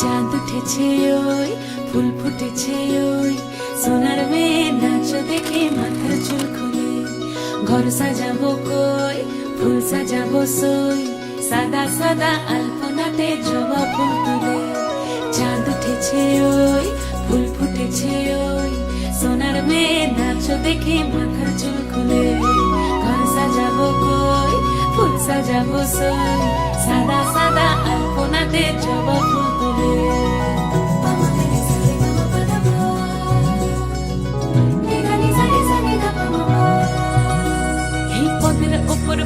চাঁদ উঠেছে ওই ফুল ফুটেছে ওই সোনার মেয়ে নাচ দেখে মাথার চুল খুলে ঘর সাজাবো কই ফুল সাজাবো সই সাদা সাদা আলপনাতে জবা ফুল তুলে চাঁদ উঠেছে ওই ফুল ফুটেছে ওই সোনার মেয়ে নাচ দেখে মাথার চুল খুলে ঘর সাজাবো কই ফুল সাজাবো সই সাদা সাদা আলপনাতে জবা ফুল তুলে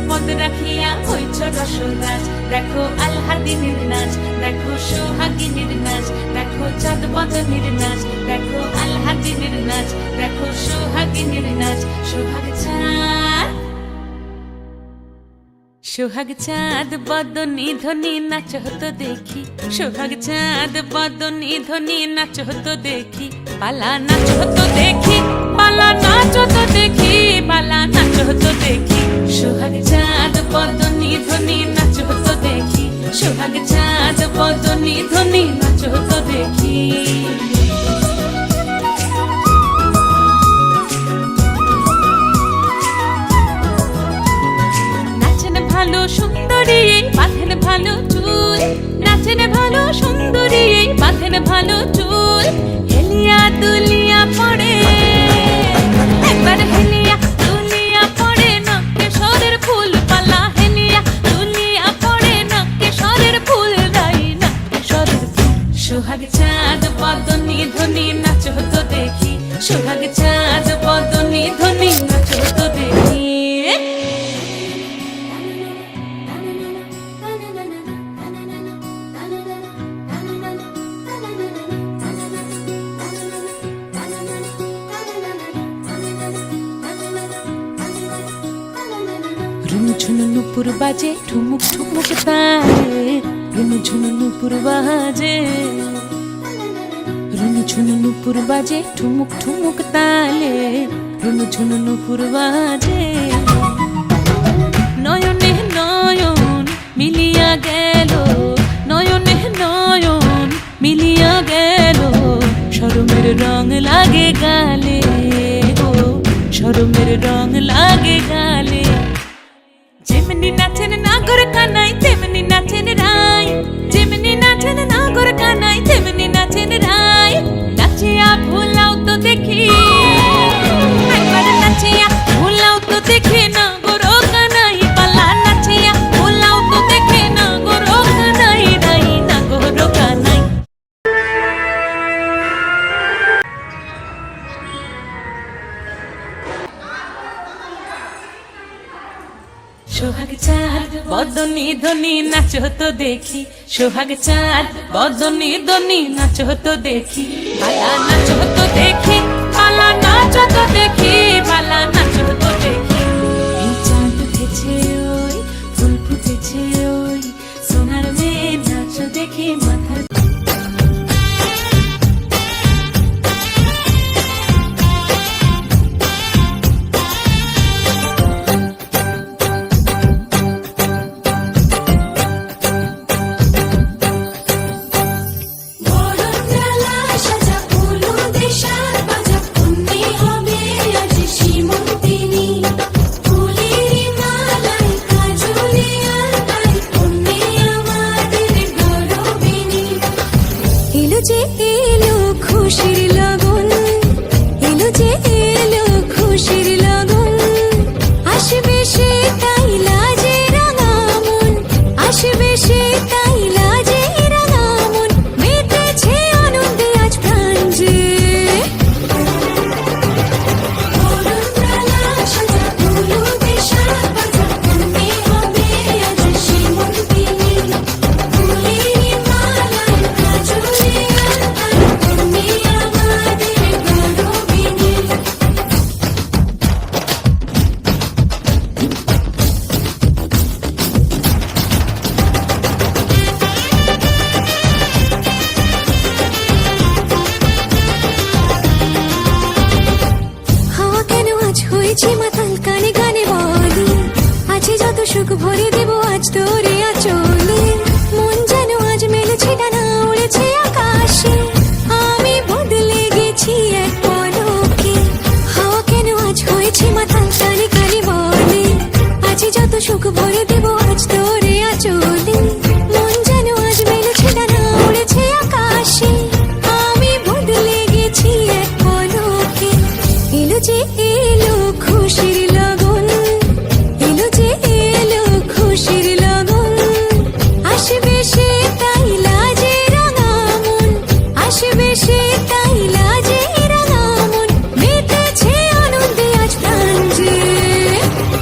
পদ রাখিয়া হইছ রসরাজ দেখো আলহাদিনের নাচ দেখো সোহাগিনীর নাচ দেখো চাঁদ বদনের নাচ দেখো আলহাদিনের নাচ দেখো সোহাগিনীর নাচ সোহাগ চাঁদ বদনী ধ্বনি নাচ হতো দেখি সোহাগ চাঁদ বদনী ধ্বনি নাচ হতো দেখি পালা নাচ হতো দেখি পালা নাচ হতো দেখি পালা নাচ হতো দেখি সোহাগ চাঁদ বদনী ধ্বনি নাচ হতো দেখি সোহাগ চাঁদ বদনী ধ্বনি নাচ হতো দেখি ভালো সুন্দরী বাঁধেন ভালো চুল নাচেন ভালো সুন্দরী বাঁধেন ভালো চুল হেলিয়া দুলিয়া পড়ে একবার হেলিয়া দুলিয়া পড়ে নকেশ্বরের ফুল পালা হেলিয়া দুলিয়া পড়ে নকেশ্বরের ফুল রাই নকেশ্বরের ফুল সোহাগ চাঁদ বদনী ধ্বনি নাচ হতো দেখি সোহাগ চাঁদ বদনী ধ্বনি নাচ হতো দেখি ঝুনু নুপুর বাজে ঠুমুক ঠুমুক তালে রুনু ঝুনু নুপুর বাজে রুনু ঝুনু নুপুর বাজে ঠুমুক ঠুমুক তালে রুনু ঝুনু নুপুর বাজে নয়নে নয়ন মিলিয়া গেল নয়নে নয়ন মিলিয়া গেল শরমের রং লাগে গালে ও শরমের রং লাগে গালে যেমনি নাচেন নাগর কানাই তেমনি নাচেন রাই যেমনি নাচেন নাগর কানাই তেমনি নাচেন রাই নাচিয়া ভুলাও তো দেখি একবার নাচিয়া ভুলাও তো দেখি নাগর কানাই পালা নাচিয়া ভুলাও তো দেখি নাগর কানাই রাই নাগর কানাই সোহাগ চাঁদ বদনী ধ্বনি নাচ হতো দেখি সোহাগ চাঁদ বদনী ধ্বনি নাচ হতো দেখি পালা নাচ হতো দেখি পালা নাচ হতো দেখি পালা নাচ হতো দেখি এই চাঁদ উঠেছে ওই ফুল ফুটেছে ওই সোনার মেয়ে নাচ দেখি মাথার সাজা উলু দেশার বাজা উন্নি হবে আজ যত সুখ ভরে দেব আজ তোরে আঁচলে মন যেন আজ মেলেছে ডানা উড়েছে আকাশে আমি বদলে গেছি এক পলকে এলো যে এলো খুশির লগন এলো যে এলো খুশির লগন আসবে সে তাই লাজে রাঙা মন আসবে সে তাই লাজে রাঙা মন মেতেছে আনন্দে আজ প্রাণ যে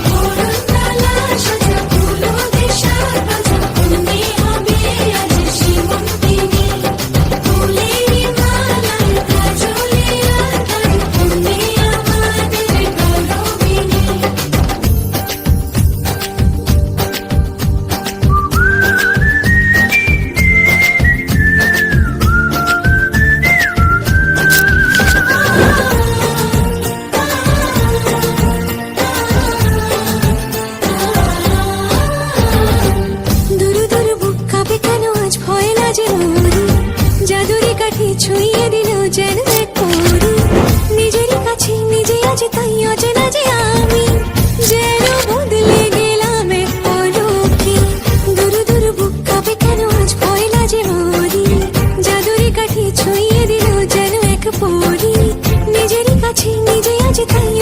বরণডালা সাজা ফুলো দেশার বাজা মনে হবে আজ সীমন্তিনী ফুলেরই মালায় কাজলে আঁকার মনে আমাদের গৌরবিনী দুরু দুরু বুক কাঁপে কেন আজ ভয় লাজে মরি জাদুরি কাঠি ছুঁয়ে দিল যেন এক পরি নিজেরই কাছে নিজে আছে তাই অচেনা যে আমি যেন বদলে গেলাম এক পলকে দুরু দুরু বুক কাঁপে কেন আজ ভয় লাজে মরি জাদুরি কাঠি ছুঁয়ে দিল যেন এক পরি নিজেরই কাছে নিজে আছে তাই